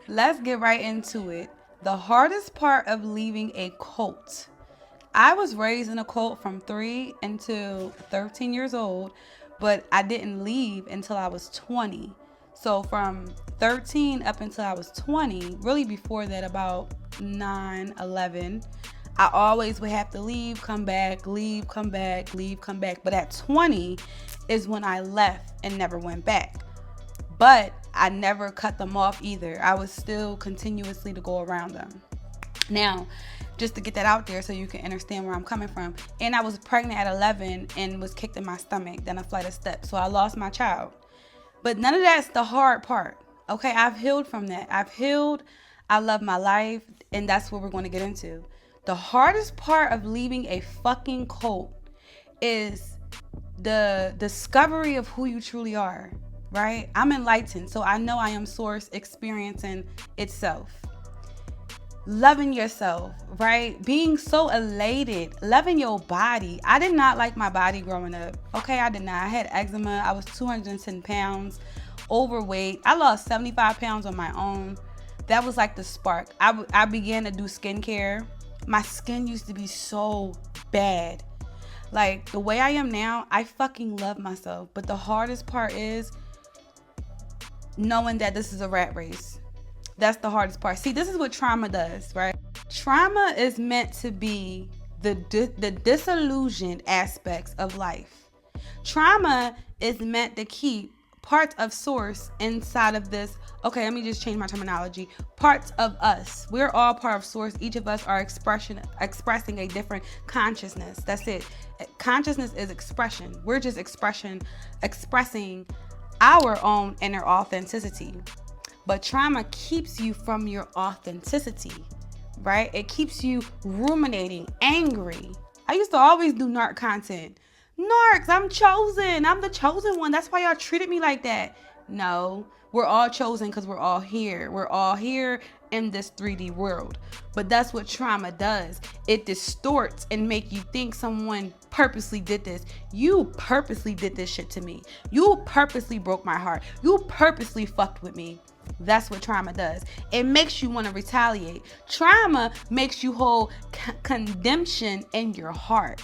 Let's get right into it. The hardest part of leaving a cult. I was raised in a cult from 3 until 13 years old, but I didn't leave until I was 20. So from 13 up until I was 20, really before that, about 9, 11, I always would have to leave, come back, leave, come back, leave, come back. But at 20 is when I left and never went back. But I never cut them off either. I was still continuously to go around them. Now, just to get that out there so you can understand where I'm coming from. And I was pregnant at 11 and was kicked in my stomach, then a flight of steps. So I lost my child. But none of that's the hard part. Okay, I've healed from that. I've healed. I love my life. And that's what we're going to get into. The hardest part of leaving a fucking cult is the discovery of who you truly are, right? I'm enlightened, so I know I am source experiencing itself. Loving yourself, right? Being so elated, loving your body. I did not like my body growing up. Okay, I did not. I had eczema. I was 210 pounds, overweight. I lost 75 pounds on my own. That was like the spark. I began to do skincare. My skin used to be so bad. Like the way I am now, I fucking love myself. But the hardest part is knowing that this is a rat race. That's the hardest part. See, this is what trauma does, right? Trauma is meant to be the disillusioned aspects of life. Trauma is meant to keep parts of source inside of this. Okay, let me just change my terminology. Parts of us. We're all part of source. Each of us are expressing a different consciousness. That's it. Consciousness is expression. We're just expressing our own inner authenticity. But trauma keeps you from your authenticity, right? It keeps you ruminating, angry. I used to always do narc content. Narcs, I'm chosen. I'm the chosen one. That's why y'all treated me like that. No, we're all chosen because we're all here. We're all here in this 3D world. But that's what trauma does. It distorts and make you think someone purposely did this. You purposely did this shit to me. You purposely broke my heart. You purposely fucked with me. That's what trauma does. It makes you want to retaliate. Trauma makes you hold condemnation in your heart.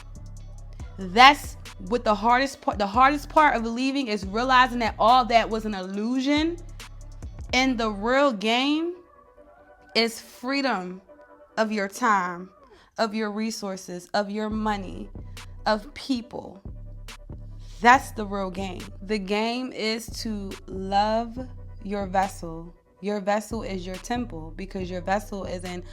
That's what the hardest part of leaving is realizing that all that was an illusion. And the real game is freedom of your time, of your resources, of your money, of people. That's the real game. The game is to love your vessel. Your vessel is your temple because your vessel is in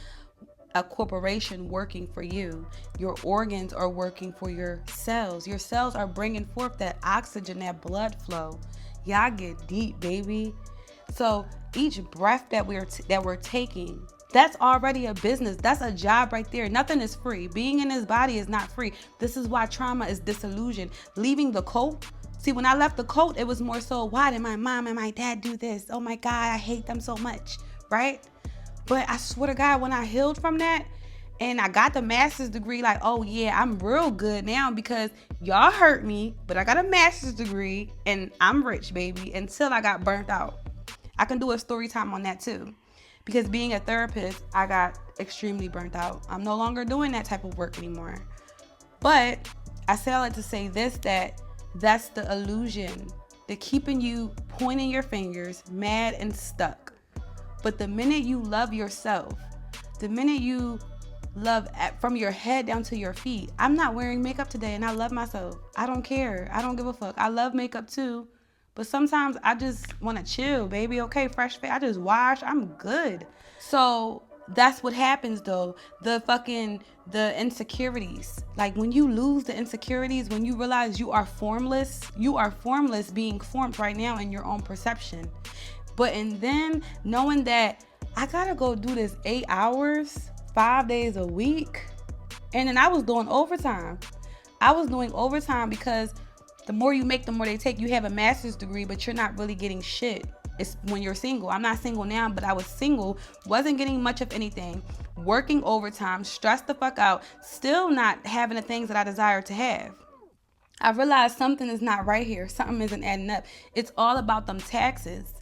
a corporation working for you. Your organs are working for your cells. Your cells are bringing forth that oxygen, that blood flow. Y'all get deep, baby. So each breath that we're taking, that's already a business. That's a job right there. Nothing is free. Being in this body is not free. This is why trauma is disillusion. Leaving the cult. See, when I left the cult, it was more so, why did my mom and my dad do this? Oh my God, I hate them so much, right? But I swear to God, when I healed from that and I got the master's degree, like, oh yeah, I'm real good now because y'all hurt me, but I got a master's degree and I'm rich, baby, until I got burnt out. I can do a story time on that too. Because being a therapist, I got extremely burnt out. I'm no longer doing that type of work anymore. But I say all that to say this, that's the illusion. They're keeping you pointing your fingers, mad and stuck. But the minute you love yourself, the minute you love from your head down to your feet, I'm not wearing makeup today and I love myself. I don't care. I don't give a fuck. I love makeup too. But sometimes I just want to chill, baby. Okay, fresh face. I just wash. I'm good. So that's what happens though. The insecurities. Like when you lose the insecurities, when you realize you are formless being formed right now in your own perception. But and then knowing that I gotta go do this 8 hours, 5 days a week. And then I was doing overtime. Because the more you make, the more they take. You have a master's degree, but you're not really getting shit. It's when you're single. I'm not single now, but I was single, wasn't getting much of anything, working overtime, stressed the fuck out, still not having the things that I desire to have. I realized something is not right here. Something isn't adding up. It's all about them taxes.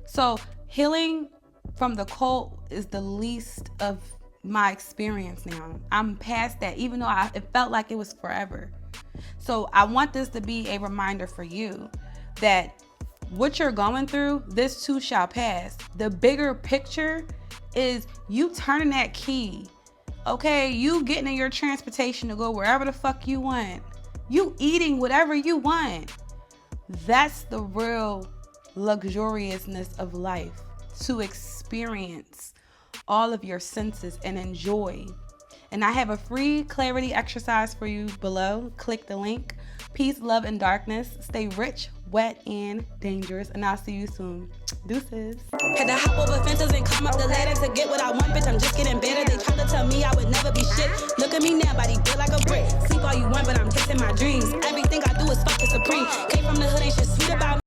So healing from the cult is the least of my experience now. I'm past that, even though it felt like it was forever. So I want this to be a reminder for you that what you're going through, this too shall pass. The bigger picture is you turning that key. Okay, you getting in your transportation to go wherever the fuck you want. You eating whatever you want. That's the real luxuriousness of life, to experience all of your senses and enjoy. And I have a free clarity exercise for you below. Click the link. Peace, love, and darkness. Stay rich, wet, and dangerous. And I'll see you soon. Deuces. Had to hop over fences and climb up the ladder to get what I want, bitch. I'm just getting better. They tried to tell me I would never be shit. Look at me now, body built like a brick. Sleep all you want, but I'm chasing my dreams. Everything I do is fucking supreme. Came from the hood, ain't shit sweet about me.